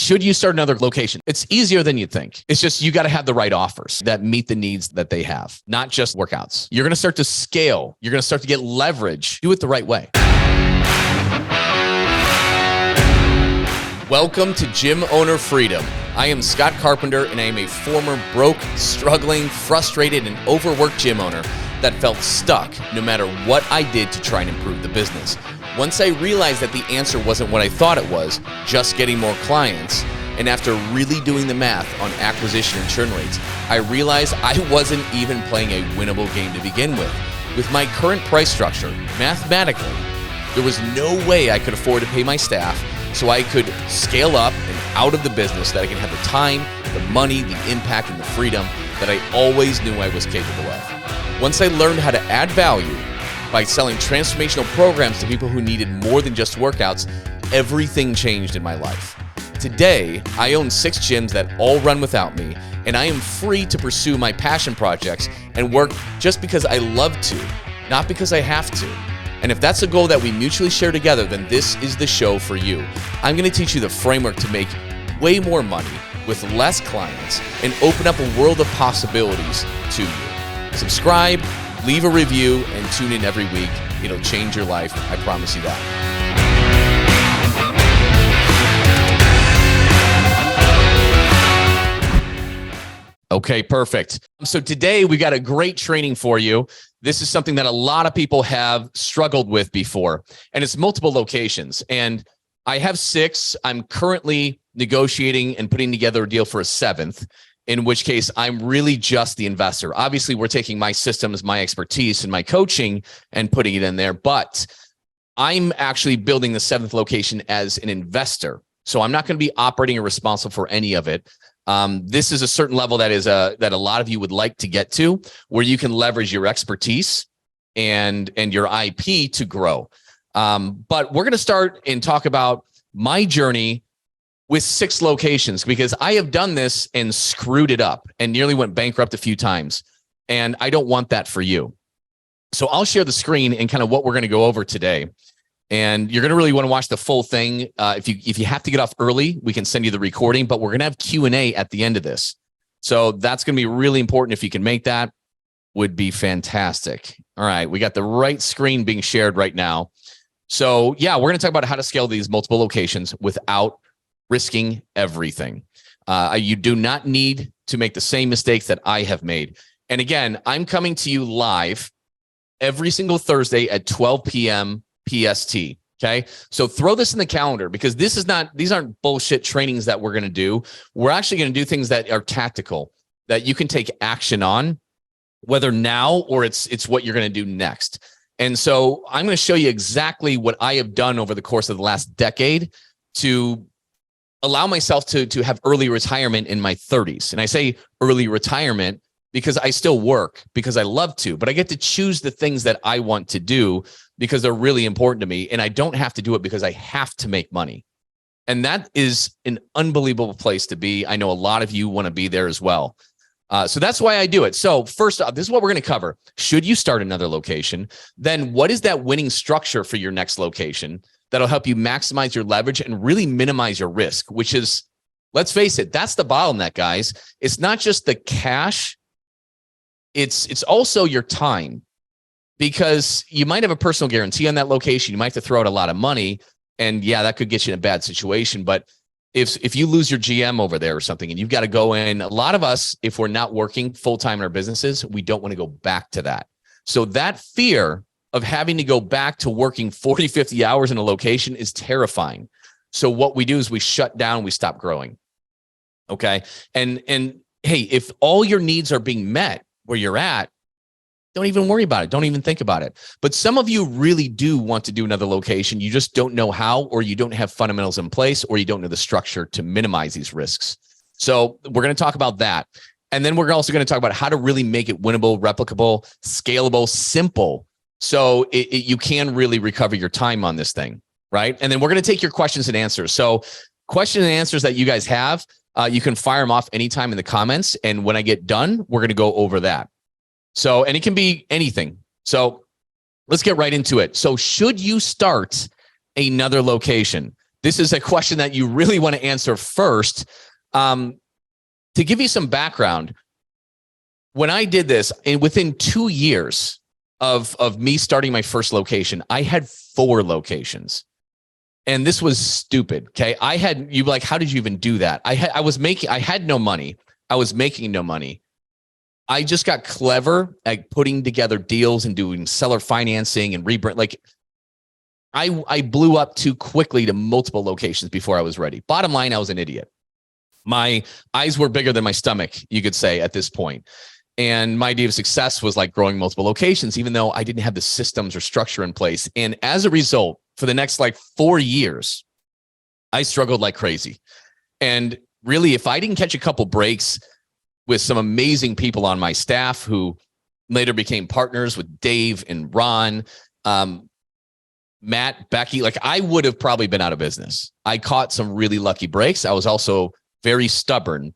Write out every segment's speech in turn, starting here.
Should you start another location? It's easier than you think. It's just you got to have the right offers that meet the needs that they have, not just workouts. You're going to start to scale. You're going to start to get leverage. Do it the right way. Welcome to Gym Owner Freedom. I am Scott Carpenter, and I am a former broke, struggling, frustrated, and overworked gym owner that felt stuck no matter what I did to try and improve the business. Once I realized that the answer wasn't what I thought it was, just getting more clients, and after really doing the math on acquisition and churn rates, I realized I wasn't even playing a winnable game to begin with. With my current price structure, mathematically, there was no way I could afford to pay my staff so I could scale up and out of the business, that I could have the time, the money, the impact, and the freedom that I always knew I was capable of. Once I learned how to add value by selling transformational programs to people who needed more than just workouts, everything changed in my life. Today, I own 6 gyms that all run without me, and I am free to pursue my passion projects and work just because I love to, not because I have to. And if that's a goal that we mutually share together, then this is the show for you. I'm going to teach you the framework to make way more money with less clients and open up a world of possibilities to you. Subscribe, leave a review, and tune in every week. It'll change your life. I promise you that. Okay, perfect. So today we got a great training for you. This is something that a lot of people have struggled with before, and it's multiple locations. And I have 6. I'm currently negotiating and putting together a deal for a 7th, in which case I'm really just the investor. Obviously, we're taking my systems, my expertise, and my coaching and putting it in there, but I'm actually building the 7th location as an investor. So I'm not going to be operating or responsible for any of it. This is a certain level that a lot of you would like to get to, where you can leverage your expertise and your IP to grow. But we're going to start and talk about my journey with 6 locations, because I have done this and screwed it up and nearly went bankrupt a few times. And I don't want that for you. So I'll share the screen and kind of what we're going to go over today. And you're going to really want to watch the full thing. If you have to get off early, we can send you the recording, but we're going to have Q&A at the end of this. So that's going to be really important. If you can make that, would be fantastic. All right. We got the right screen being shared right now. So yeah, we're going to talk about how to scale these multiple locations without risking everything. You do not need to make the same mistakes that I have made. And again, I'm coming to you live every single Thursday at 12 p.m. PST. Okay. So throw this in the calendar, because these aren't bullshit trainings that we're going to do. We're actually going to do things that are tactical, that you can take action on, whether now or it's what you're going to do next. And so I'm going to show you exactly what I have done over the course of the last decade to allow myself to have early retirement in my 30s. And I say early retirement because I still work, because I love to, but I get to choose the things that I want to do because they're really important to me. And I don't have to do it because I have to make money. And that is an unbelievable place to be. I know a lot of you want to be there as well. So that's why I do it. So first off, this is what we're going to cover. Should you start another location? Then what is that winning structure for your next location that'll help you maximize your leverage and really minimize your risk, which is, let's face it, that's the bottleneck, guys. It's not just the cash. It's also your time, because you might have a personal guarantee on that location. You might have to throw out a lot of money, and yeah, that could get you in a bad situation. But if you lose your GM over there or something and you've got to go in, a lot of us, if we're not working full-time in our businesses, we don't want to go back to that. So that fear of having to go back to working 40, 50 hours in a location is terrifying. So what we do is we shut down, we stop growing. Okay. And hey, if all your needs are being met where you're at, don't even worry about it. Don't even think about it. But some of you really do want to do another location. You just don't know how, or you don't have fundamentals in place, or you don't know the structure to minimize these risks. So we're going to talk about that. And then we're also going to talk about how to really make it winnable, replicable, scalable, simple. So you can really recover your time on this thing, right? And then we're going to take your questions and answers. So questions and answers that you guys have, you can fire them off anytime in the comments. And when I get done, we're going to go over that. So, and it can be anything. So let's get right into it. So should you start another location? This is a question that you really want to answer first. To give you some background, when I did this, and within 2 years of me starting my first location, I had 4 locations. And this was stupid. Okay. You like, how did you even do that? I had no money. I was making no money. I just got clever at putting together deals and doing seller financing and rebrand. Like I blew up too quickly to multiple locations before I was ready. Bottom line, I was an idiot. My eyes were bigger than my stomach, you could say, at this point. And my idea of success was like growing multiple locations, even though I didn't have the systems or structure in place. And as a result, for the next like 4 years, I struggled like crazy. And really, if I didn't catch a couple breaks with some amazing people on my staff who later became partners with Dave and Ron, Matt, Becky, like I would have probably been out of business. I caught some really lucky breaks. I was also very stubborn.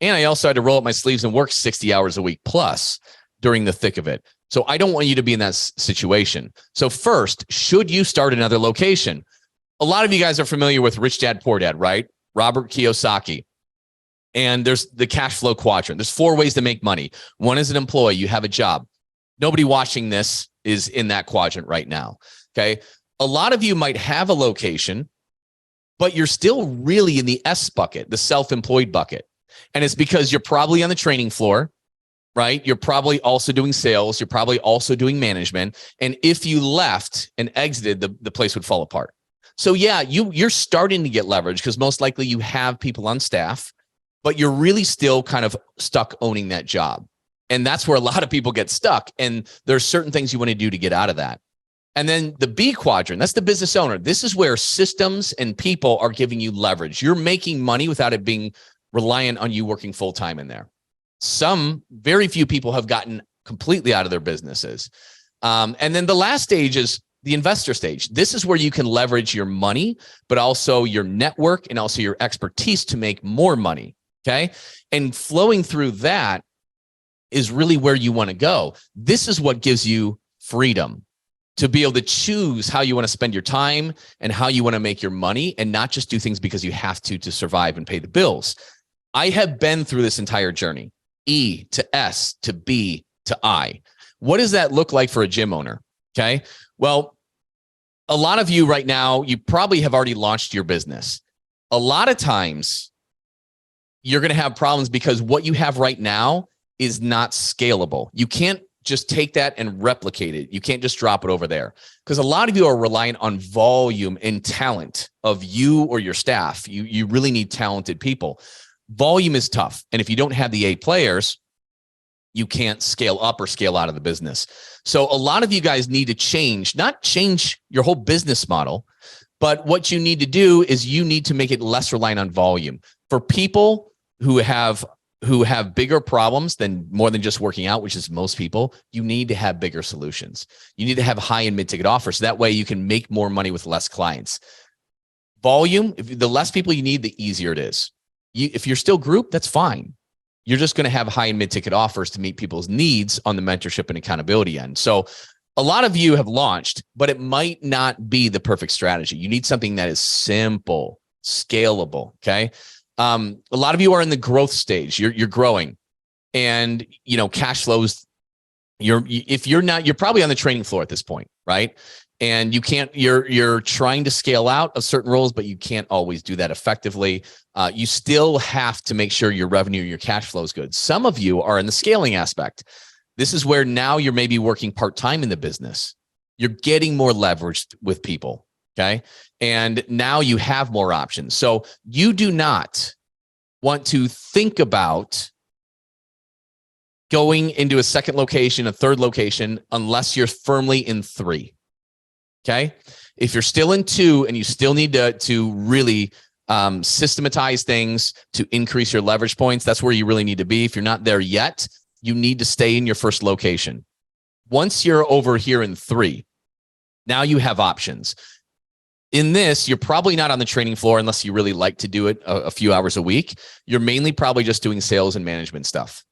And I also had to roll up my sleeves and work 60 hours a week plus during the thick of it. So I don't want you to be in that situation. So first, should you start another location? A lot of you guys are familiar with Rich Dad, Poor Dad, right? Robert Kiyosaki. And there's the cash flow quadrant. There's 4 ways to make money. One is an employee. You have a job. Nobody watching this is in that quadrant right now. Okay. A lot of you might have a location, but you're still really in the S bucket, the self-employed bucket. And it's because you're probably on the training floor, right? You're probably also doing sales. You're probably also doing management. And if you left and exited, the place would fall apart. So yeah, you're starting to get leverage because most likely you have people on staff, but you're really still kind of stuck owning that job. And that's where a lot of people get stuck. And there's certain things you want to do to get out of that. And then the B quadrant, that's the business owner. This is where systems and people are giving you leverage. You're making money without it being reliant on you working full-time in there. Very few people have gotten completely out of their businesses. And then the last stage is the investor stage. This is where you can leverage your money, but also your network and also your expertise to make more money. Okay. And flowing through that is really where you want to go. This is what gives you freedom to be able to choose how you want to spend your time and how you want to make your money and not just do things because you have to survive and pay the bills. I have been through this entire journey, E to S to B to I. What does that look like for a gym owner? Okay. Well, a lot of you right now, you probably have already launched your business. A lot of times you're going to have problems because what you have right now is not scalable. You can't just take that and replicate it. You can't just drop it over there because a lot of you are reliant on volume and talent of you or your staff. You really need talented people. Volume is tough. And if you don't have the A players, you can't scale up or scale out of the business. So a lot of you guys need to not change your whole business model, but what you need to do is you need to make it less reliant on volume. For people who have bigger problems than more than just working out, which is most people, you need to have bigger solutions. You need to have high and mid-ticket offers. So that way you can make more money with less clients. Volume, the less people you need, the easier it is. If you're still group, that's fine. You're just going to have high and mid-ticket offers to meet people's needs on the mentorship and accountability end. So a lot of you have launched, but it might not be the perfect strategy. You need something that is simple, scalable. Okay. A lot of you are in the growth stage. You're growing, and cash flows. You're probably on the training floor at this point, right? And you're trying to scale out of certain roles, but you can't always do that effectively. You still have to make sure your revenue, your cash flow is good. Some of you are in the scaling aspect. This is where now you're maybe working part-time in the business. You're getting more leveraged with people. Okay. And now you have more options. So you do not want to think about going into a second location, a third location, unless you're firmly in 3. Okay. If you're still in 2 and you still need to really systematize things to increase your leverage points, that's where you really need to be. If you're not there yet, you need to stay in your first location. Once you're over here in 3, now you have options. In this, you're probably not on the training floor unless you really like to do it a few hours a week. You're mainly probably just doing sales and management stuff.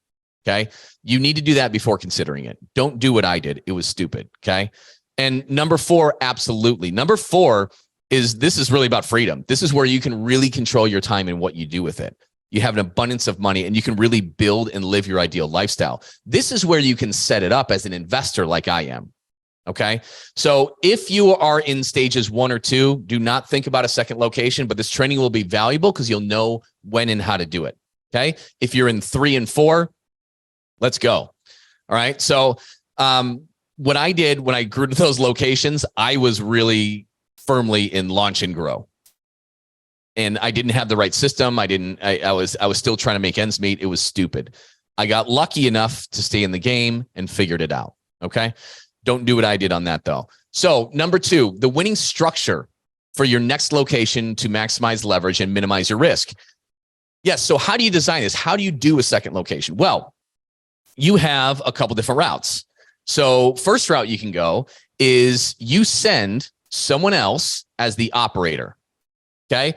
Okay. You need to do that before considering it. Don't do what I did. It was stupid. Okay. And number 4, absolutely. Number 4 this is really about freedom. This is where you can really control your time and what you do with it. You have an abundance of money and you can really build and live your ideal lifestyle. This is where you can set it up as an investor like I am. Okay. So if you are in stages 1 or 2, do not think about a second location, but this training will be valuable because you'll know when and how to do it. Okay. If you're in 3 and 4, let's go. All right. So what I did when I grew to those locations, I was really firmly in launch and grow. And I didn't have the right system. I was still trying to make ends meet. It was stupid. I got lucky enough to stay in the game and figured it out. Okay. Don't do what I did on that though. So number 2, the winning structure for your next location to maximize leverage and minimize your risk. Yes. So how do you design this? How do you do a second location? Well, you have a couple different routes. So first route you can go is you send someone else as the operator. Okay.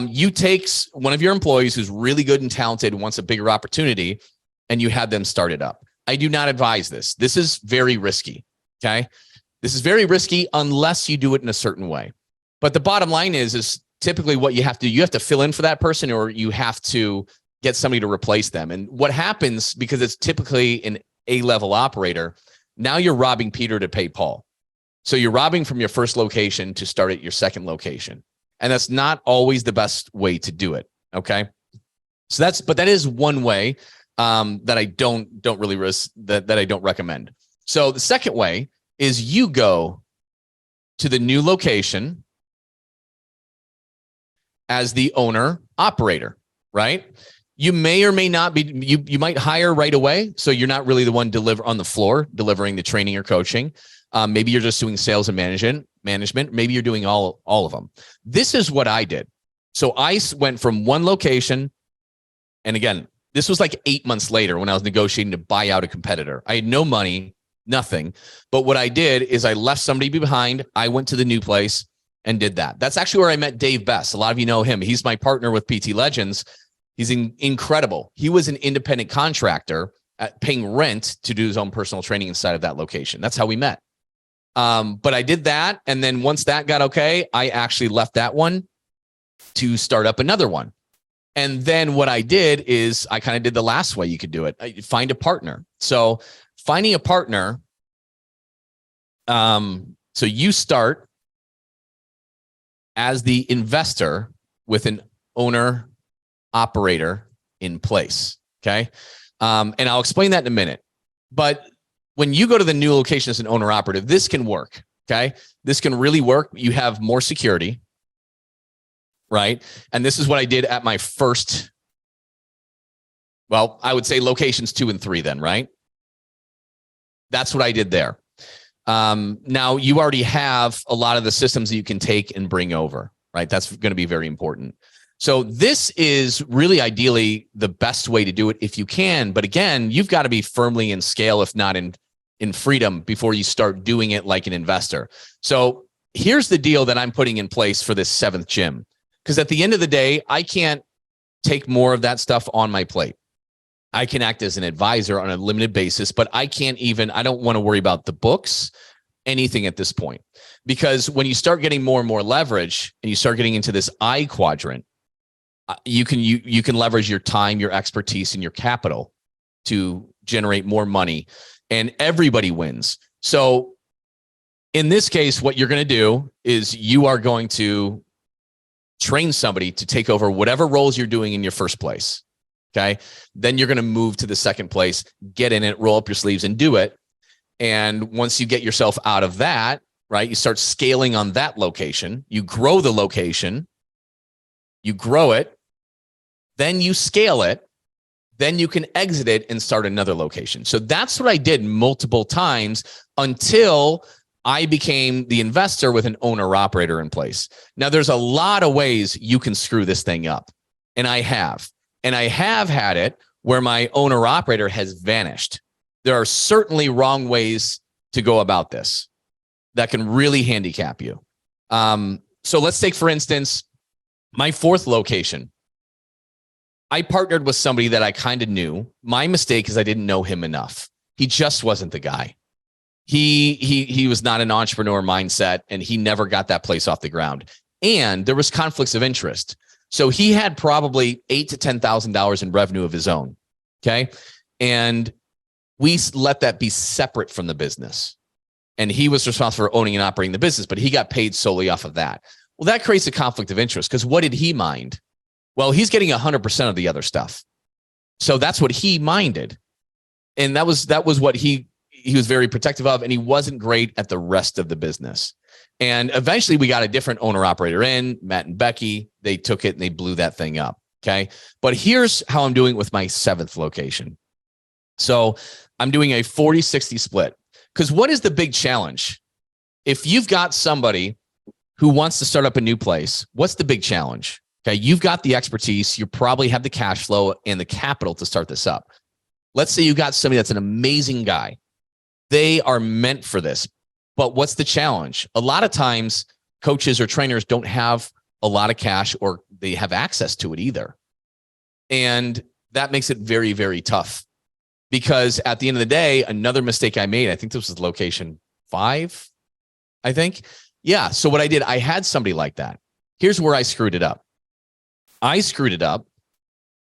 You take one of your employees who's really good and talented and wants a bigger opportunity, and you have them start it up. I do not advise this. This is very risky. Okay. This is very risky unless you do it in a certain way. But the bottom line is typically what you have to do. You have to fill in for that person, or you have to get somebody to replace them. And what happens, because it's typically an A-level operator, now you're robbing Peter to pay Paul. So you're robbing from your first location to start at your second location. And that's not always the best way to do it. Okay. So that is one way that I don't really risk, that I don't recommend. So the second way is you go to the new location as the owner operator, right? You may or may not be, you might hire right away. So you're not really the one on the floor delivering the training or coaching. Maybe you're just doing sales and management. Maybe you're doing all of them. This is what I did. So I went from one location. And again, this was like 8 months later when I was negotiating to buy out a competitor. I had no money, nothing. But what I did is I left somebody behind. I went to the new place and did that. That's actually where I met Dave Best. A lot of you know him. He's my partner with PT Legends. He's incredible. He was an independent contractor paying rent to do his own personal training inside of that location. That's how we met. But I did that. And then once that got okay, I actually left that one to start up another one. And then what I did is I kind of did the last way you could do it. Find a partner. So finding a partner. So you start as the investor with an owner operator in place. Okay. And I'll explain that in a minute. But when you go to the new location as an owner operative, this can work. Okay. This can really work. You have more security, right? And this is what I did at my first, well, I would say locations 2 and 3 then, right? That's what I did there. Now you already have a lot of the systems that you can take and bring over, right? That's going to be very important. So this is really ideally the best way to do it if you can. But again, you've got to be firmly in scale, if not in freedom, before you start doing it like an investor. So here's the deal that I'm putting in place for this 7th gym. Because at the end of the day, I can't take more of that stuff on my plate. I can act as an advisor on a limited basis, but I don't want to worry about the books, anything at this point. Because when you start getting more and more leverage and you start getting into this I quadrant, you can leverage your time, your expertise, and your capital to generate more money, and everybody wins. So in this case, what you're going to do is you are going to train somebody to take over whatever roles you're doing in your first place. Okay. Then you're going to move to the second place, get in it, roll up your sleeves and do it. And once you get yourself out of that, right, you start scaling on that location, you grow the location, you grow it, then you scale it, then you can exit it and start another location. So that's what I did multiple times until I became the investor with an owner operator in place. Now there's a lot of ways you can screw this thing up. And I have had it where my owner operator has vanished. There are certainly wrong ways to go about this that can really handicap you. So let's take, for instance, my 4th location. I partnered with somebody that I kind of knew. My mistake is I didn't know him enough. He just wasn't the guy. he was not an entrepreneur mindset, and he never got that place off the ground. And there was conflicts of interest. So he had probably $8,000 to $10,000 in revenue of his own. Okay. And we let that be separate from the business. And he was responsible for owning and operating the business, but he got paid solely off of that. Well, that creates a conflict of interest, because what did he mind? Well, he's getting 100% of the other stuff. So that's what he minded. And that was what he was very protective of, and he wasn't great at the rest of the business. And eventually we got a different owner operator in, Matt and Becky. They took it and they blew that thing up. Okay. But here's how I'm doing with my 7th location. So I'm doing a 40-60 split. Because what is the big challenge? If you've got somebody who wants to start up a new place, what's the big challenge? Okay. You've got the expertise. You probably have the cash flow and the capital to start this up. Let's say you got somebody that's an amazing guy. They are meant for this. But what's the challenge? A lot of times coaches or trainers don't have a lot of cash, or they have access to it either. And that makes it very, very tough, because at the end of the day, another mistake I made, I think this was location 5, I think. Yeah. So what I did, I had somebody like that. Here's where I screwed it up. I screwed it up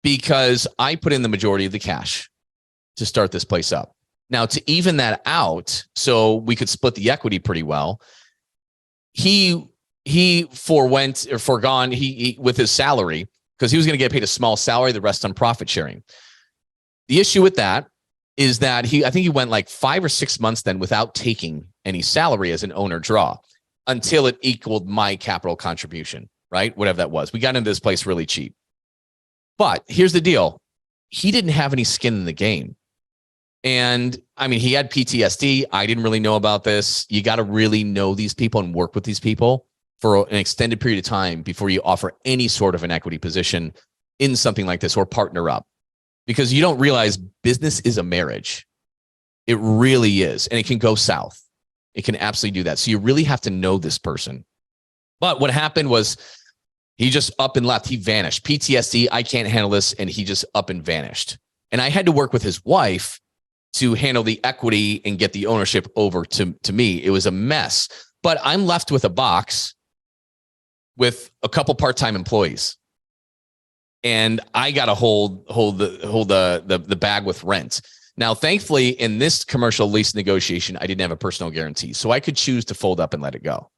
because I put in the majority of the cash to start this place up. Now, to even that out, so we could split the equity pretty well, he forgone with his salary, because he was going to get paid a small salary, the rest on profit sharing. The issue with that is that I think he went like 5 or 6 months then without taking any salary as an owner draw, until it equaled my capital contribution, right? Whatever that was. We got into this place really cheap. But here's the deal. He didn't have any skin in the game. And I mean, he had PTSD. I didn't really know about this. You got to really know these people and work with these people for an extended period of time before you offer any sort of an equity position in something like this, or partner up, because you don't realize business is a marriage. It really is. And it can go south. It can absolutely do that. So you really have to know this person. But what happened was he just up and left. He vanished. PTSD, I can't handle this. And he just up and vanished. And I had to work with his wife to handle the equity and get the ownership over to me. It was a mess, but I'm left with a box with a couple part-time employees, and I got to hold the bag with rent. Now, thankfully, in this commercial lease negotiation, I didn't have a personal guarantee, so I could choose to fold up and let it go.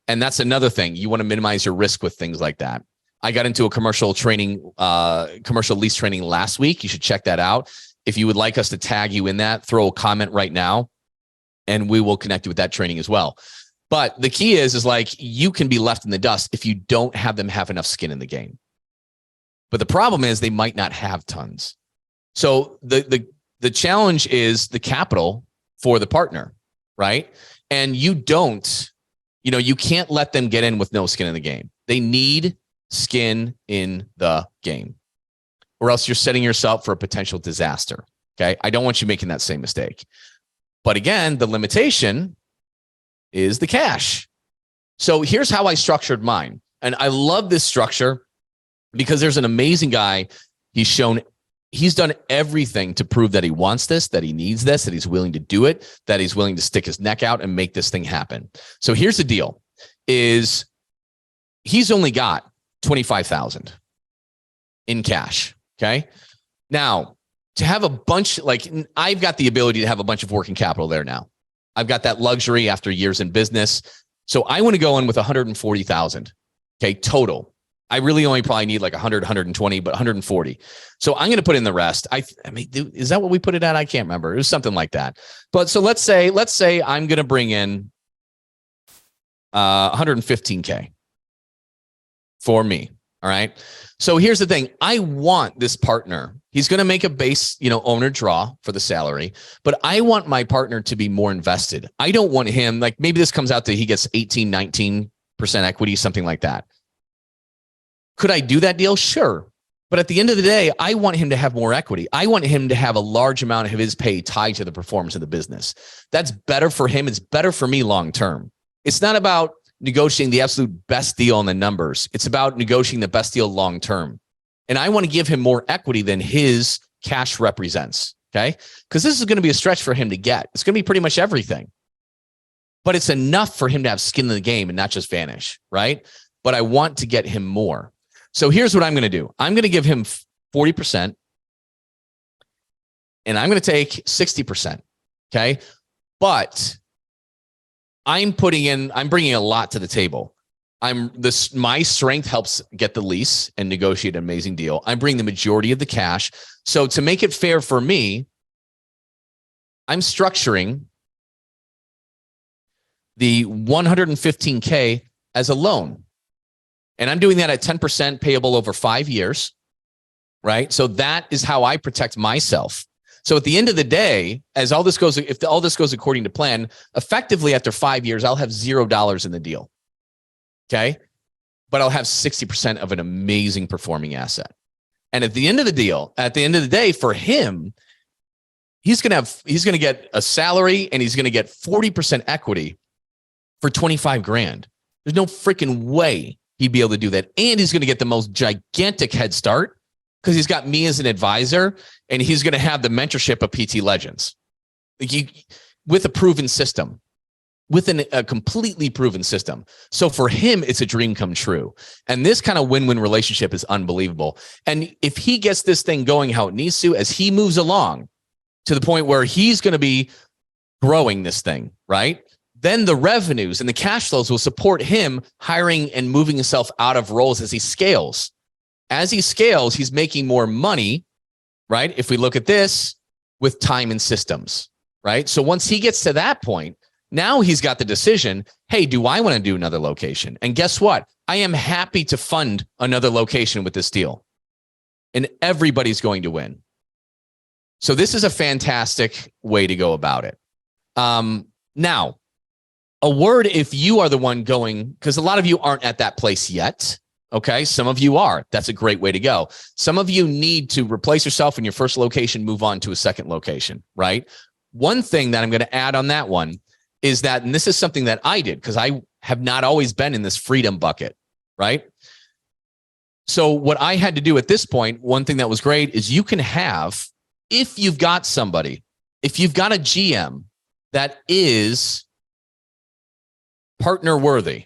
And that's another thing. You want to minimize your risk with things like that. I got into a commercial lease training last week. You should check that out. If you would like us to tag you in that, throw a comment right now, and we will connect you with that training as well. But the key is like, you can be left in the dust if you don't have them have enough skin in the game. But the problem is they might not have tons. So the challenge is the capital for the partner, right? And you can't let them get in with no skin in the game. They need skin in the game, or else you're setting yourself for a potential disaster. Okay. I don't want you making that same mistake. But again, the limitation is the cash. So here's how I structured mine. And I love this structure because there's an amazing guy. He's done everything to prove that he wants this, that he needs this, that he's willing to do it, that he's willing to stick his neck out and make this thing happen. So here's the deal: is he's only got $25,000 in cash. Okay. Now, to have a bunch, like I've got the ability to have a bunch of working capital there now. I've got that luxury after years in business. So I want to go in with 140,000. Okay. Total. I really only probably need like 100, 120, but 140. So I'm going to put in the rest. I mean, is that what we put it at? I can't remember. It was something like that. But so let's say I'm going to bring in 115K for me. All right. So here's the thing. I want this partner. He's going to make a base, owner draw for the salary, but I want my partner to be more invested. I don't want him, like maybe this comes out that he gets 18, 19% equity, something like that. Could I do that deal? Sure. But at the end of the day, I want him to have more equity. I want him to have a large amount of his pay tied to the performance of the business. That's better for him. It's better for me long-term. It's not about negotiating the absolute best deal on the numbers. It's about negotiating the best deal long-term. And I want to give him more equity than his cash represents. Okay. Because this is going to be a stretch for him to get. It's going to be pretty much everything. but it's enough for him to have skin in the game and not just vanish, right? But I want to get him more. So here's what I'm going to do. I'm going to give him 40% and I'm going to take 60%. Okay. But I'm bringing a lot to the table. My strength helps get the lease and negotiate an amazing deal. I'm bringing the majority of the cash. So to make it fair for me, I'm structuring the $115K as a loan. And I'm doing that at 10% payable over 5 years, right? So that is how I protect myself. So at the end of the day, if all this goes according to plan, effectively after 5 years, I'll have $0 in the deal. Okay. But I'll have 60% of an amazing performing asset. And at the end of the day, for him, he's going to get a salary and he's going to get 40% equity for 25 grand. There's no freaking way he'd be able to do that. And he's going to get the most gigantic head start because he's got me as an advisor and he's going to have the mentorship of PT Legends with a proven system, with a completely proven system. So for him, it's a dream come true. And this kind of win-win relationship is unbelievable. And if he gets this thing going how it needs to, as he moves along to the point where he's going to be growing this thing, right? Then the revenues and the cash flows will support him hiring and moving himself out of roles as he scales. As he scales, he's making more money, right? If we look at this with time and systems, right? So once he gets to that point, now he's got the decision, hey, do I want to do another location? And guess what? I am happy to fund another location with this deal. And everybody's going to win. So this is a fantastic way to go about it. Now, a word if you are the one going, because a lot of you aren't at that place yet. Okay. Some of you are. That's a great way to go. Some of you need to replace yourself in your first location, move on to a second location, right? One thing that I'm going to add on that one is that, and this is something that I did because I have not always been in this freedom bucket, right? So what I had to do at this point, one thing that was great is you can have, if you've got somebody, if you've got a GM that is partner worthy,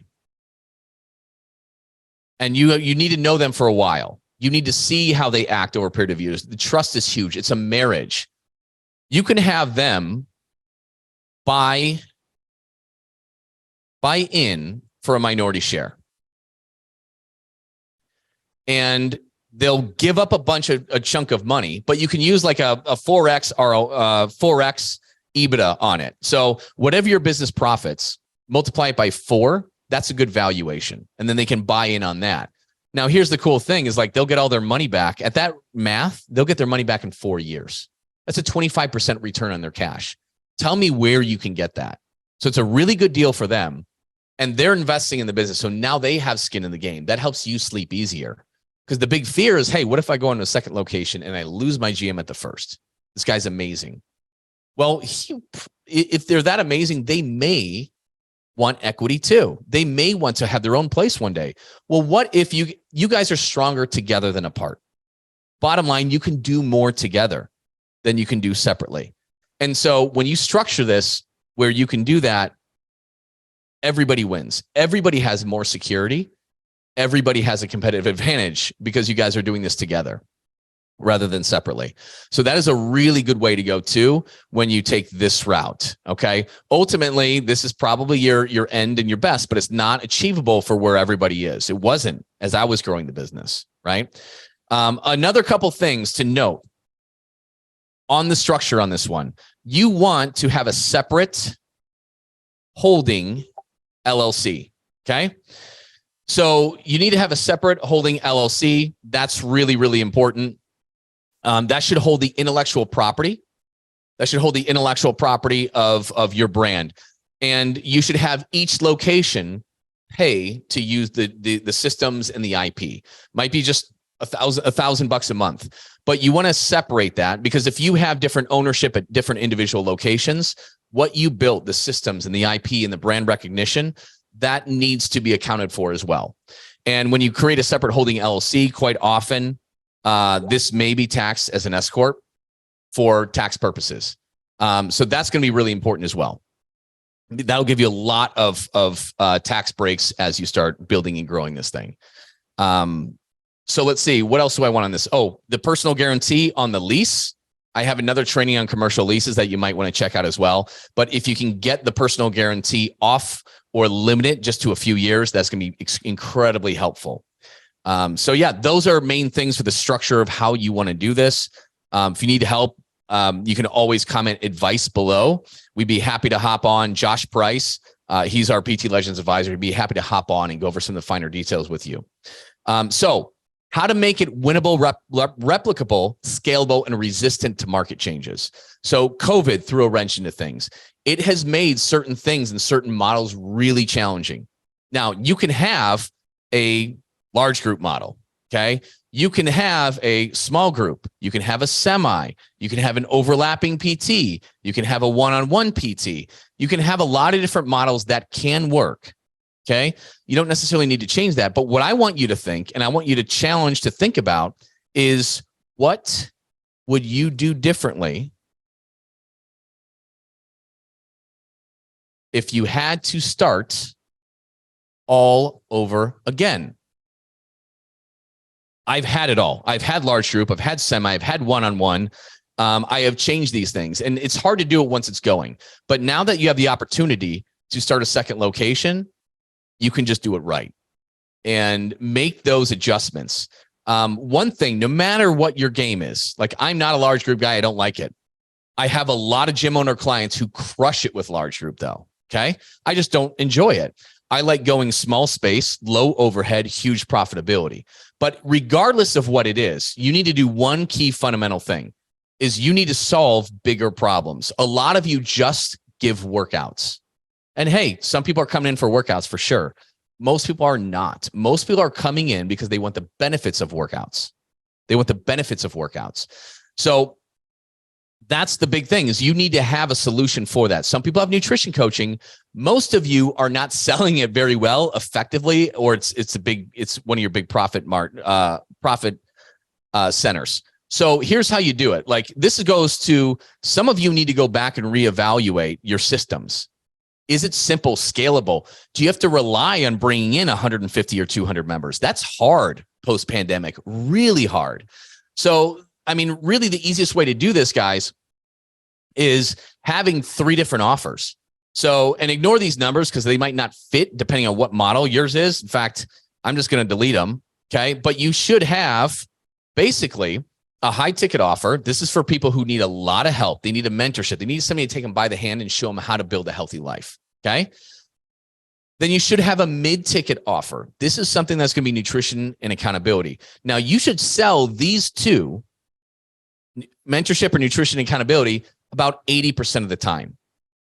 and you need to know them for a while. You need to see how they act over a period of years. The trust is huge. It's a marriage. You can have them buy in for a minority share. And they'll give up a chunk of money, but you can use like a 4x or 4x EBITDA on it. So whatever your business profits, multiply it by 4. That's a good valuation. And then they can buy in on that. Now, here's the cool thing is like they'll get all their money back. At that math, they'll get their money back in 4 years. That's a 25% return on their cash. Tell me where you can get that. So it's a really good deal for them. And they're investing in the business. So now they have skin in the game. That helps you sleep easier. Because the big fear is, hey, what if I go into a second location and I lose my GM at the first? This guy's amazing. Well, if they're that amazing, they may want equity too. They may want to have their own place one day. Well, what if you guys are stronger together than apart? Bottom line, you can do more together than you can do separately. And so when you structure this where you can do that, everybody wins. Everybody has more security. Everybody has a competitive advantage because you guys are doing this together rather than separately. So that is a really good way to go too when you take this route. Okay. Ultimately, this is probably your end and your best, but it's not achievable for where everybody is. It wasn't as I was growing the business, right? Another couple things to note on the structure on this one. You want to have a separate holding LLC. Okay. So you need to have a separate holding LLC. That's really, really important. That should hold the intellectual property. That should hold the intellectual property of your brand. And you should have each location pay to use the systems and the IP. Might be just $1,000 a month, but you want to separate that because if you have different ownership at different individual locations, what you built, the systems and the IP and the brand recognition, that needs to be accounted for as well. And when you create a separate holding LLC, quite often, this may be taxed as an S corp for tax purposes. So that's going to be really important as well. That'll give you a lot of tax breaks as you start building and growing this thing. So let's see, what else do I want on this? Oh, the personal guarantee on the lease. I have another training on commercial leases that you might want to check out as well. But if you can get the personal guarantee off or limit it just to a few years, that's going to be incredibly helpful. So yeah, those are main things for the structure of how you want to do this. If you need help, you can always comment advice below. We'd be happy to hop on. Josh Price, he's our PT Legends advisor. He'd be happy to hop on and go over some of the finer details with you. So how to make it winnable, replicable, scalable, and resistant to market changes. So COVID threw a wrench into things. It has made certain things and certain models really challenging. Now, you can have a large group model, okay? You can have a small group. You can have a semi. You can have an overlapping PT. You can have a one-on-one PT. You can have a lot of different models that can work. Okay. You don't necessarily need to change that. But what I want you to think, and I want you to challenge to think about, is what would you do differently if you had to start all over again? I've had it all. I've had large group. I've had semi. I've had one-on-one. I have changed these things, and it's hard to do it once it's going. But now that you have the opportunity to start a second location, you can just do it right and make those adjustments. One thing, no matter what your game is, like I'm not a large group guy. I don't like it. I have a lot of gym owner clients who crush it with large group though. Okay. I just don't enjoy it. I like going small space, low overhead, huge profitability. But regardless of what it is, you need to do one key fundamental thing is you need to solve bigger problems. A lot of you just give workouts. And hey, some people are coming in for workouts for sure. Most people are not. Most people are coming in because they want the benefits of workouts. They want the benefits of workouts. So that's the big thing is you need to have a solution for that. Some people have nutrition coaching. Most of you are not selling it very well effectively, or it's one of your big profit centers. So here's how you do it. Like this goes to some of you need to go back and reevaluate your systems. Is it simple, scalable? Do you have to rely on bringing in 150 or 200 members? That's hard post-pandemic, really hard. So, I mean, really the easiest way to do this, guys, is having 3 different offers. So, and ignore these numbers because they might not fit depending on what model yours is. In fact, I'm just going to delete them. Okay. But you should have basically a high ticket offer. This is for people who need a lot of help. They need a mentorship. They need somebody to take them by the hand and show them how to build a healthy life. Okay. Then you should have a mid-ticket offer. This is something that's going to be nutrition and accountability. Now you should sell these 2, mentorship or nutrition and accountability, about 80% of the time.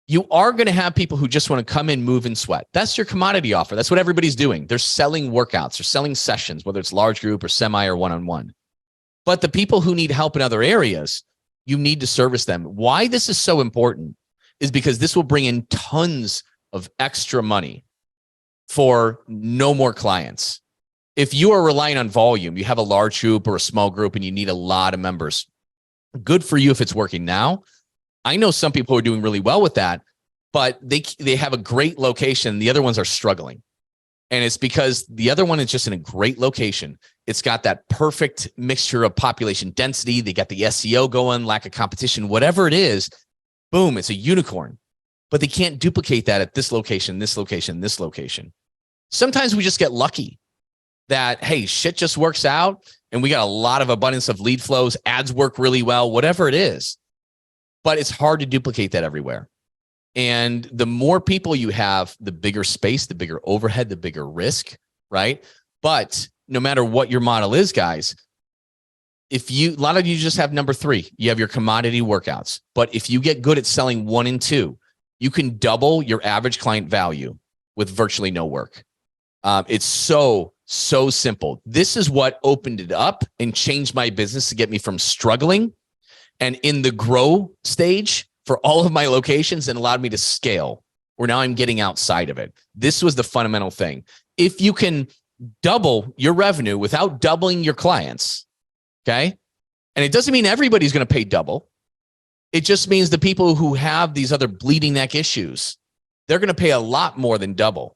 You are going to have people who just want to come in, move, and sweat. That's your commodity offer. That's what everybody's doing. They're selling workouts. They're selling sessions, whether it's large group or semi or one-on-one. But the people who need help in other areas, you need to service them. Why this is so important is because this will bring in tons of extra money for no more clients. If you are relying on volume, you have a large group or a small group and you need a lot of members, good for you if it's working now. I know some people who are doing really well with that, but they have a great location. The other ones are struggling. And it's because the other one is just in a great location. It's got that perfect mixture of population density. They got the SEO going, lack of competition, whatever it is, boom, it's a unicorn. But they can't duplicate that at this location, this location, this location. Sometimes we just get lucky that, hey, shit just works out and we got a lot of abundance of lead flows, ads work really well, whatever it is. But it's hard to duplicate that everywhere. And the more people you have, the bigger space, the bigger overhead, the bigger risk, right? But no matter what your model is, guys, a lot of you just have number 3, you have your commodity workouts. But if you get good at selling 1 and 2, you can double your average client value with virtually no work. It's so simple. This is what opened it up and changed my business to get me from struggling and in the grow stage for all of my locations and allowed me to scale where now I'm getting outside of it. This was the fundamental thing. If you can double your revenue without doubling your clients, okay? And it doesn't mean everybody's going to pay double. It just means the people who have these other bleeding neck issues, they're going to pay a lot more than double.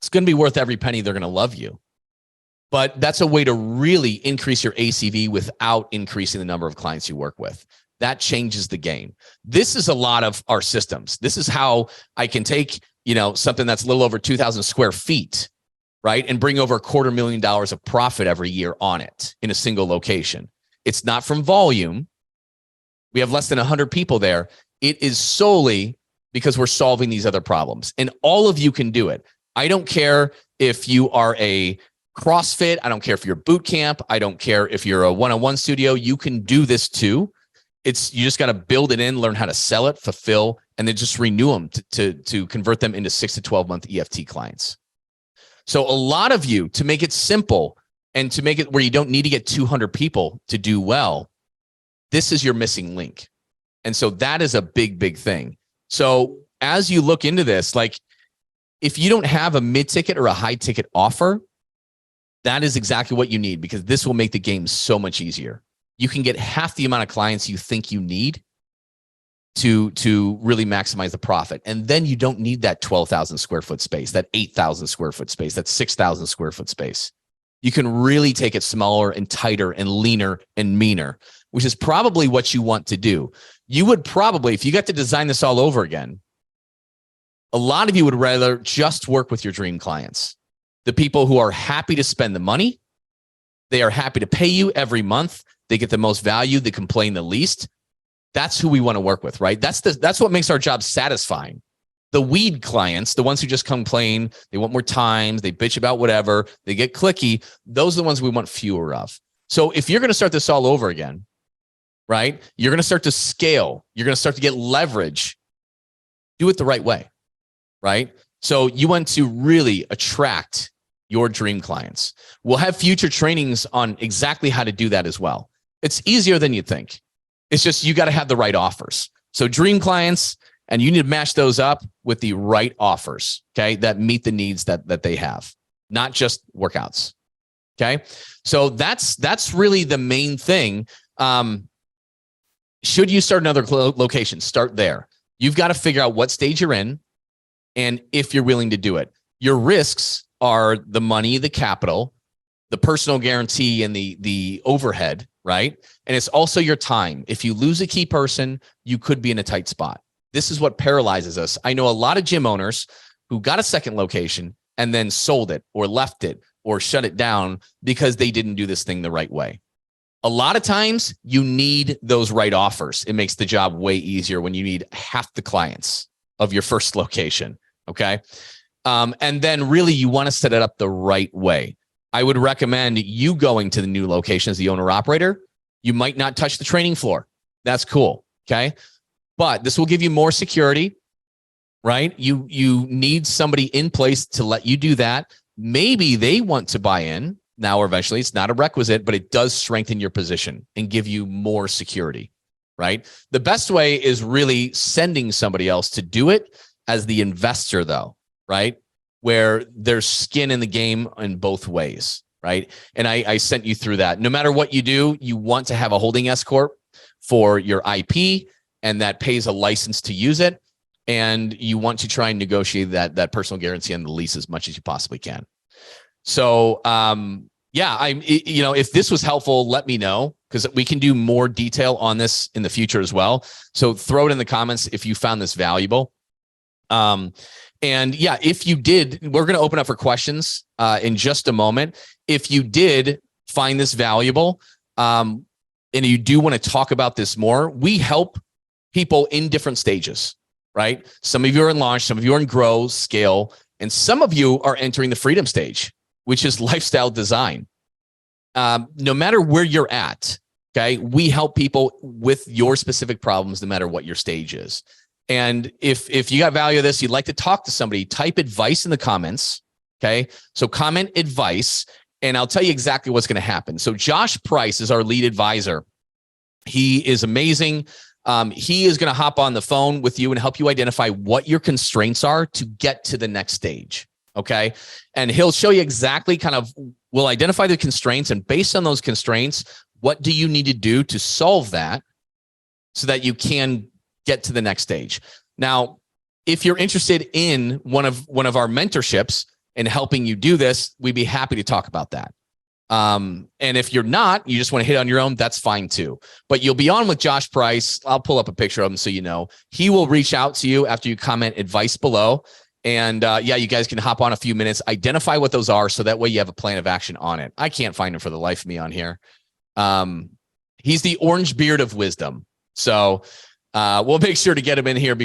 It's going to be worth every penny. They're going to love you. But that's a way to really increase your ACV without increasing the number of clients you work with. That changes the game. This is a lot of our systems. This is how I can take, something that's a little over 2,000 square feet, right? And bring over $250,000 of profit every year on it in a single location. It's not from volume. We have less than 100 people there. It is solely because we're solving these other problems. And all of you can do it. I don't care if you are a CrossFit. I don't care if you're boot camp. I don't care if you're a one-on-one studio. You can do this too. You just got to build it in, learn how to sell it, fulfill, and then just renew them to convert them into 6 to 12 month EFT clients. So a lot of you, to make it simple and to make it where you don't need to get 200 people to do well, this is your missing link. And so that is a big, big thing. So as you look into this, like if you don't have a mid-ticket or a high-ticket offer, that is exactly what you need, because this will make the game so much easier. You can get half the amount of clients you think you need to really maximize the profit. And then you don't need that 12,000 square foot space, that 8,000 square foot space, that 6,000 square foot space. You can really take it smaller and tighter and leaner and meaner, which is probably what you want to do. You would probably, if you got to design this all over again, a lot of you would rather just work with your dream clients. The people who are happy to spend the money, they are happy to pay you every month. They get the most value. They complain the least. That's who we want to work with, right? That's what makes our job satisfying. The weed clients, the ones who just complain, they want more times, they bitch about whatever, they get clicky. Those are the ones we want fewer of. So if you're going to start this all over again, right? You're going to start to scale. You're going to start to get leverage. Do it the right way, right? So you want to really attract your dream clients. We'll have future trainings on exactly how to do that as well. It's easier than you think. It's just you got to have the right offers. So dream clients, and you need to match those up with the right offers, okay, that meet the needs that they have, not just workouts, okay? So that's really the main thing. Should you start another location, start there. You've got to figure out what stage you're in and if you're willing to do it. Your risks are the money, the capital, the personal guarantee, and the overhead, right? And it's also your time. If you lose a key person, you could be in a tight spot. This is what paralyzes us. I know a lot of gym owners who got a second location and then sold it or left it or shut it down because they didn't do this thing the right way. A lot of times you need those right offers. It makes the job way easier when you need half the clients of your first location, okay? And then really you want to set it up the right way. I would recommend you going to the new location as the owner operator. You might not touch the training floor. That's cool, okay? But this will give you more security, right? You need somebody in place to let you do that. Maybe they want to buy in now or eventually. It's not a requisite, but it does strengthen your position and give you more security, right? The best way is really sending somebody else to do it as the investor though, right? Where there's skin in the game in both ways, right? And I sent you through that. No matter what you do, you want to have a holding S corp for your IP, and that pays a license to use it. And you want to try and negotiate that personal guarantee on the lease as much as you possibly can. So, yeah, if this was helpful, let me know, because we can do more detail on this in the future as well. So throw it in the comments if you found this valuable. And yeah, if you did, we're going to open up for questions in just a moment. If you did find this valuable, and you do want to talk about this more, we help people in different stages, right? Some of you are in launch, some of you are in grow, scale, and some of you are entering the freedom stage, which is lifestyle design. No matter where you're at, okay, we help people with your specific problems, no matter what your stage is. And if you got value of this, you'd like to talk to somebody, type advice in the comments, okay? So comment advice, and I'll tell you exactly what's going to happen. So Josh Price is our lead advisor. He is amazing. He is going to hop on the phone with you and help you identify what your constraints are to get to the next stage, okay? And he'll show you exactly we'll identify the constraints, and based on those constraints, what do you need to do to solve that so that you can get to the next stage. Now, If you're interested in one of our mentorships and helping you do this, we'd be happy to talk about that. And if you're not, you just want to hit on your own, that's fine too. But you'll be on with Josh Price. I'll pull up a picture of him so you know. He will reach out to you after you comment advice below. And yeah, you guys can hop on a few minutes, identify what those are, so that way you have a plan of action on it. I can't find him for the life of me on here. He's the orange beard of wisdom. So we'll make sure to get him in here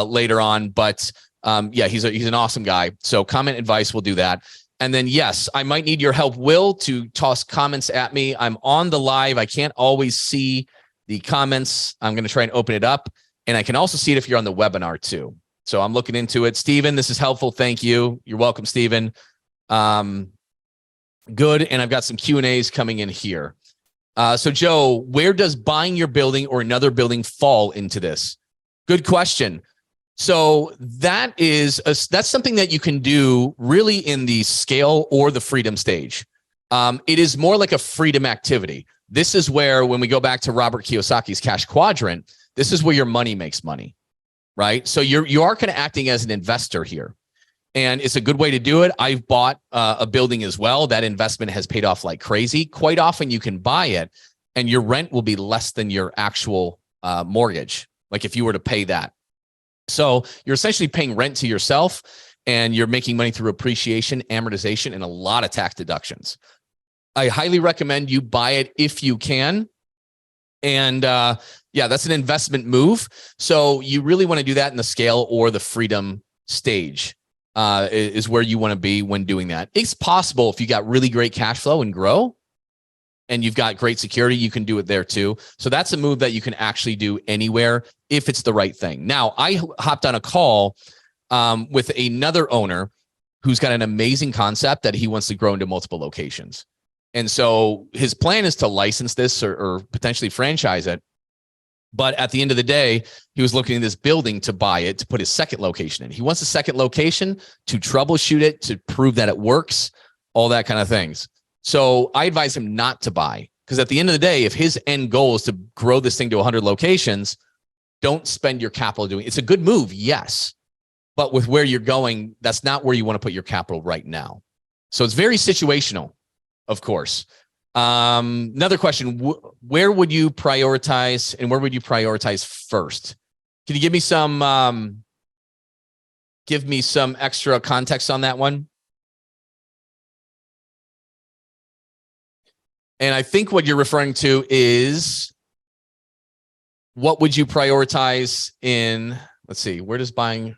later on. But yeah, he's an awesome guy. So comment advice, we'll do that. And then, yes, I might need your help, Will, to toss comments at me. I'm on the live. I can't always see the comments. I'm going to try and open it up. And I can also see it if you're on the webinar too. So I'm looking into it. Steven, this is helpful. Thank you. You're welcome, Steven. Good. And I've got some Q&As coming in here. So Joe, where does buying your building or another building fall into this? Good question. So that's something that you can do really in the scale or the freedom stage. It is more like a freedom activity. This is where, when we go back to Robert Kiyosaki's cash quadrant, this is where your money makes money, right? So you are kind of acting as an investor here. And it's a good way to do it. I've bought a building as well. That investment has paid off like crazy. Quite often you can buy it and your rent will be less than your actual mortgage, like if you were to pay that. So you're essentially paying rent to yourself and you're making money through appreciation, amortization, and a lot of tax deductions. I highly recommend you buy it if you can. And yeah, that's an investment move. So you really want to do that in the scale or the freedom stage is where you want to be when doing that. It's possible if you got really great cash flow and grow and you've got great security, you can do it there too. So that's a move that you can actually do anywhere if it's the right thing. Now, I hopped on a call with another owner who's got an amazing concept that he wants to grow into multiple locations. And so his plan is to license this or potentially franchise it. But at the end of the day, he was looking at this building to buy it, to put his second location in. He wants a second location to troubleshoot it, to prove that it works, all that kind of things. So I advise him not to buy, because at the end of the day, if his end goal is to grow this thing to 100 locations, don't spend your capital doing it. It's a good move, yes. But with where you're going, that's not where you want to put your capital right now. So it's very situational, of course. Another question, where would you prioritize and where would you prioritize first? Can you give me some extra context on that one? And I think what you're referring to is, what would you prioritize in, let's see, where does buying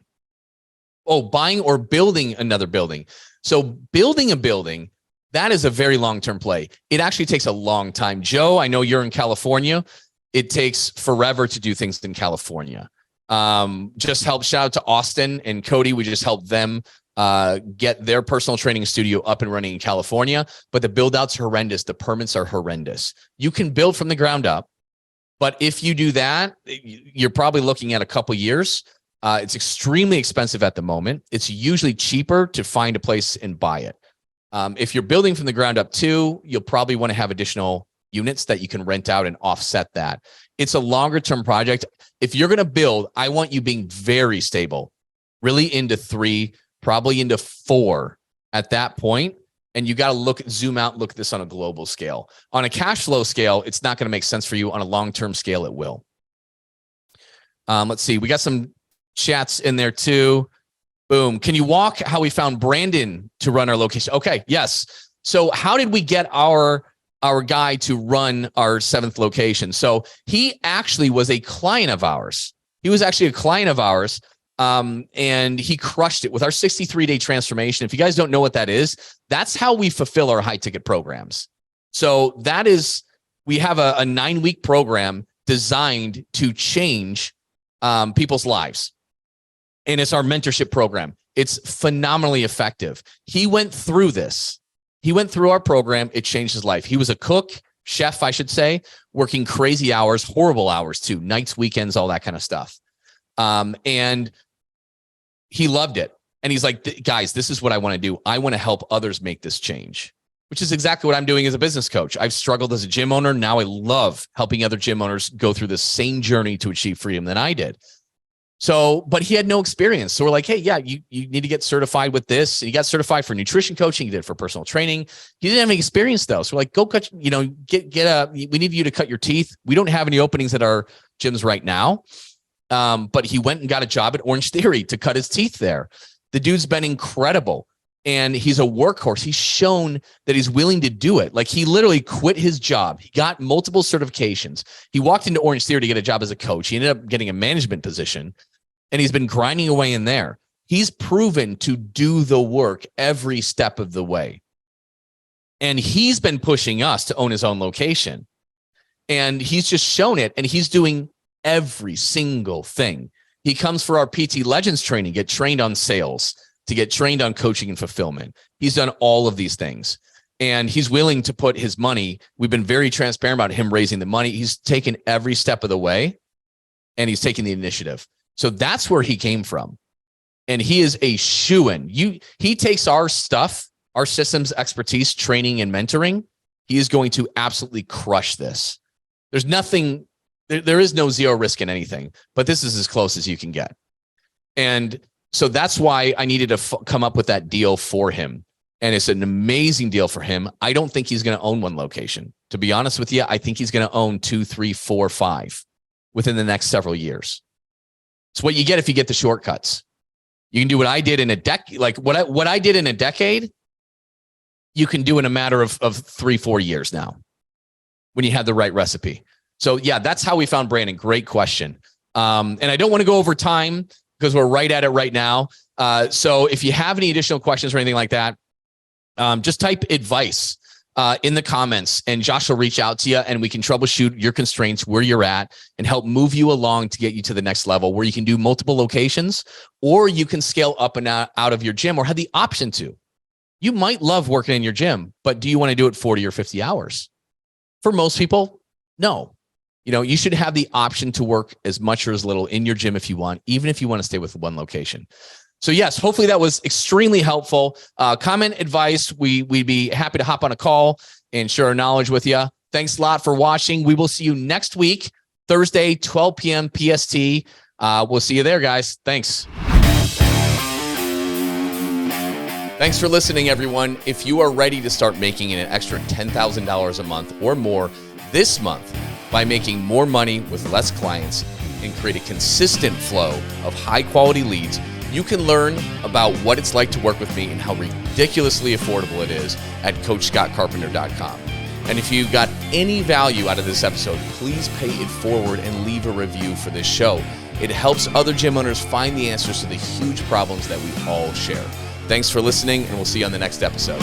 or building another building? So building a building, that is a very long-term play. It actually takes a long time. Joe, I know you're in California. It takes forever to do things in California. Shout out to Austin and Cody. We just helped them get their personal training studio up and running in California, but the build out's horrendous. The permits are horrendous. You can build from the ground up, but if you do that, you're probably looking at a couple years. It's extremely expensive at the moment. It's usually cheaper to find a place and buy it. If you're building from the ground up too, you'll probably want to have additional units that you can rent out and offset that. It's a longer term project. If you're going to build, I want you being very stable, really into 3, probably into 4 at that point. And you got to zoom out, look at this on a global scale. On a cash flow scale, it's not going to make sense for you. On a long-term scale, it will. Let's see. We got some chats in there too. Boom. Can you walk how we found Brandon to run our location? Okay. Yes. So how did we get our guy to run our 7th location? So he actually was a client of ours. And he crushed it with our 63-day transformation. If you guys don't know what that is, that's how we fulfill our high ticket programs. So that is, we have a 9-week program designed to change people's lives. And it's our mentorship program. It's phenomenally effective. He went through this. He went through our program. It changed his life. He was a chef, I should say, working crazy hours, horrible hours too, nights, weekends, all that kind of stuff. And he loved it. And he's like, guys, this is what I want to do. I want to help others make this change, which is exactly what I'm doing as a business coach. I've struggled as a gym owner. Now I love helping other gym owners go through the same journey to achieve freedom than I did. So, but he had no experience. So we're like, hey, yeah, you need to get certified with this. And he got certified for nutrition coaching. He did it for personal training. He didn't have any experience though. So we're like, go cut, we need you to cut your teeth. We don't have any openings at our gyms right now. But he went and got a job at Orange Theory to cut his teeth there. The dude's been incredible. And he's a workhorse. He's shown that he's willing to do it. Like he literally quit his job. He got multiple certifications. He walked into Orange Theory to get a job as a coach. He ended up getting a management position and he's been grinding away in there. He's proven to do the work every step of the way. And he's been pushing us to own his own location. And he's just shown it. And he's doing every single thing. He comes for our PT Legends training, get trained on sales, to get trained on coaching and fulfillment. He's done all of these things and he's willing to put his money. We've been very transparent about him raising the money. He's taken every step of the way and he's taking the initiative. So that's where he came from. And he is a shoo-in. He takes our stuff, our systems expertise, training and mentoring. He is going to absolutely crush this. There's nothing, there is no zero risk in anything, but this is as close as you can get. And so that's why I needed to come up with that deal for him. And it's an amazing deal for him. I don't think he's going to own one location. To be honest with you, I think he's going to own 2, 3, 4, 5 within the next several years. It's what you get if you get the shortcuts. You can do what I did in a decade. Like what I did in a decade, you can do in a matter of 3, 4 years now when you have the right recipe. So yeah, that's how we found Brandon. Great question. And I don't want to go over time, because we're right at it right now. So if you have any additional questions or anything like that, just type advice in the comments and Josh will reach out to you and we can troubleshoot your constraints where you're at and help move you along to get you to the next level where you can do multiple locations or you can scale up and out of your gym or have the option to. You might love working in your gym, but do you want to do it 40 or 50 hours? For most people, no. You should have the option to work as much or as little in your gym if you want, even if you want to stay with one location. So yes, hopefully that was extremely helpful. Comment, advice. We'd be happy to hop on a call and share our knowledge with you. Thanks a lot for watching. We will see you next week, Thursday, 12 p.m. PST. We'll see you there, guys. Thanks. Thanks for listening, everyone. If you are ready to start making an extra $10,000 a month or more this month, by making more money with less clients and create a consistent flow of high quality leads, you can learn about what it's like to work with me and how ridiculously affordable it is at CoachScottCarpenter.com. And if you got any value out of this episode, please pay it forward and leave a review for this show. It helps other gym owners find the answers to the huge problems that we all share. Thanks for listening, and we'll see you on the next episode.